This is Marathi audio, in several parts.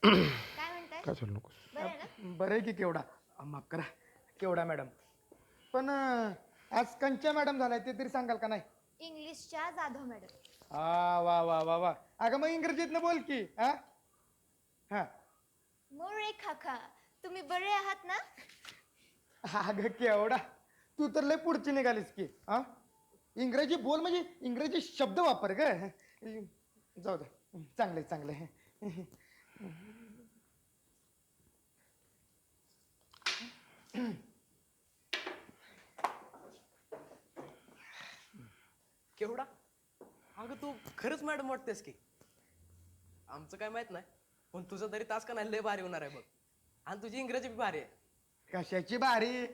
काय म्हणताय? काय चालू नकोस. बरं आहे ना? बरं आहे की केवढा माफ करा केवढा मॅडम. पण आज कंच्या मॅडम झालाय ते तरी सांगाल का नाही? इंग्लिशच्या जाधव मॅडम. वा वा वा वा. अगं मग इंग्रजीतनं बोल की. हा हा. मोरे खाखा, तुम्ही बरे आहात ना? अगं केवढा तू तर लय पुढची निघालीस की. हा इंग्रजी बोल म्हणजे इंग्रजी शब्द वापर ग. जाऊ दे चांगले चांगले. केवढा अगं तू खरंच मॅडम वाटतेस की. आमचं काय माहित नाही पण तुझं तरी तास का नाही लय भारी होणार आहे बघ. आणि तुझी इंग्रजी बी भारी आहे. कशाची भारी.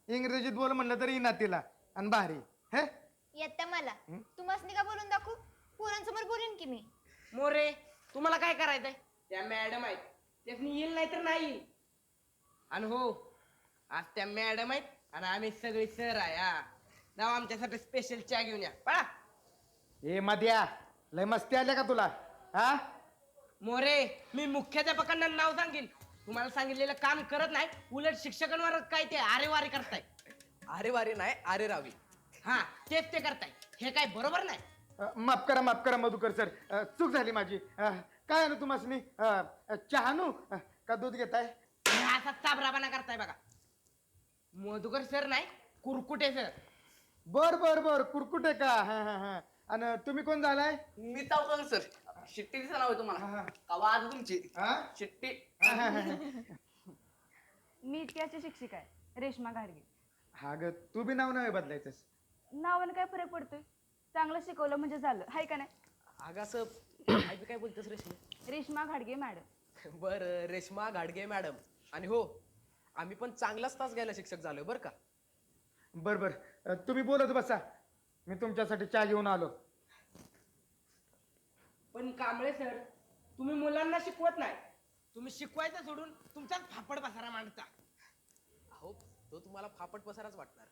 इंग्रजीत बोल म्हणलं तरी ना तिला आणि भारी. हे येत्या मला तुम्हाला का बोलून दाखवू? पोरांसमोर बोलेन की मी. मोरे तुम्हाला काय करायचंय? त्या मॅडम आहेत त्यासनी येईल नाही तर नाही. आणि हो आज त्या मॅडम आहेत आणि आम्ही सगळे सर आहे. हा जाऊ आमच्यासाठी स्पेशल चहा घेऊन या पळा. ए मध्या लय मस्ती आल्या का तुला? हा मोरे मी मुख्याध्यापकांना नाव सांगेन. तुम्हाला सांगितलेलं काम करत नाही उलट शिक्षकांवर काय ते आरेवारी करताय. अरे वारे नाही अरे रावी. हा तेच ते करताय. हे काय बरोबर नाही. माफ करा मधुकर सर. चूक झाली माझी. काय आणू तुम्हाला? चहा आणू का दूध घेताय? हे असा चाबराबाना करताय बघा. मधुकर सर नाही कुरकुटे सर. बर बर बर कुरकुटे का? हा हा हा. आणि तुम्ही कोण झालाय? मी तावकर सर. शिट्टी दिसा नाव तुम्हाला हा. कवा आज तुमची हा? शिट्टी. मी इतिहासची शिक्षिका आहे रेश्मा घाडगे. हा ग तू बी नाव नव्हे बदलायचंस. नावानं काय फरक पडतोय? चांगलं शिकवलं म्हणजे झालं हाय का नाही? अगं असं काय बी काय बोलतेस रेश्मा? रेश्मा घाडगे मॅडम. बरं रेश्मा घाडगे मॅडम. आणि हो आम्ही पण चांगलाच तास घ्यायला शिक्षक झालोय बरं का. बर बर तुम्ही बोलत बसा. मी तुमच्यासाठी चहा घेऊन आलो. पण कांबळे सर तुम्ही मुलांना शिकवत नाही. तुम्ही शिकवायचं सोडून तुमचाच फापड बसारा मांडता. हो तो तुम्हाला फापट पसाराच वाटणार.